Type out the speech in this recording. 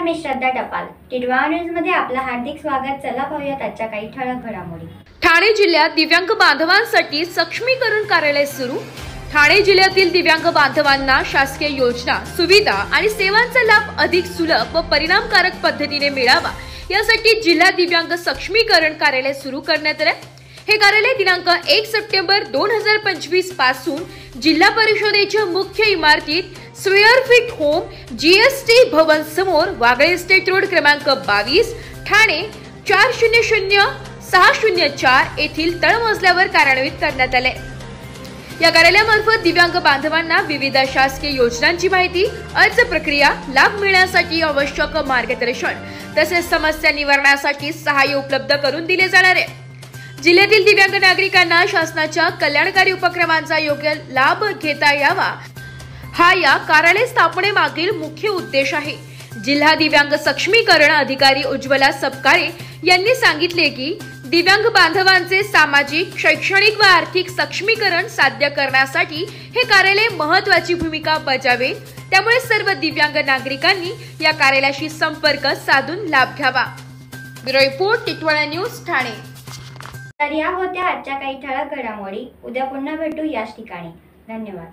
मी श्रद्धा टपाल. टिटवाळा न्यूज मध्ये आपलं हार्दिक स्वागत. चला पाहूयात आजच्या काही ठळक घडामोडी. ठाणे जिल्ह्यात दिव्यांग बांधवांसाठी सक्षमीकरण कार्यालय सुरू. ठाणे जिल्ह्यातील दिव्यांग बांधवांना शासकीय योजना, सुविधा आणि सेवांचा लाभ अधिक सुलभ व परिणामकारक पद्धतीने मिळावा यासाठी जिल्हा दिव्यांग सक्षमीकरण कार्यालय सुरू करण्यात आले. हे कार्यालय दिनांक 1 सप्टेंबर 2025 पासून जिल्हा परिषदेच्या मुख्य इमारतीत स्क्वेअर फीट होम जीएसटी भवन समोर वागळे इस्टेट रोड क्रमांक 22 ठाणे 400604 येथील तळमजल्यावर कार्यान्वित करण्यात आले. या कार्यालयामार्फत दिव्यांग बांधवांना विविध शासकीय योजनांची माहिती, अर्ज प्रक्रिया, लाभ मिळण्यासाठी आवश्यक मार्गदर्शन तसेच समस्या निवारणासाठी सहाय्य उपलब्ध करून दिले जाणार आहे. जिल्ह्यातील दिव्यांग नागरिकांना शासनाच्या कल्याणकारी उपक्रमांचा योग्य लाभ घेता यावा हा या कार्यालय स्थापनेमागील मुख्य उद्देश आहे. जिल्हा दिव्यांग सक्षमीकरण अधिकारी उज्ज्वला सपकाळे यांनी सांगितले की दिव्यांग बांधवांचे सामाजिक, शैक्षणिक व आर्थिक सक्षमीकरण साध्य करण्यासाठी हे कार्यालय महत्त्वाची भूमिका बजावेल. त्यामुळे सर्व दिव्यांग नागरिकांनी या कार्यालयाशी संपर्क साधून लाभ घ्यावा. Bureau report, Titwala news, Thane. तर या होत्या आजच्या काही ठळक घडामोडी. उद्या पुन्हा भेटू याच ठिकाणी. धन्यवाद.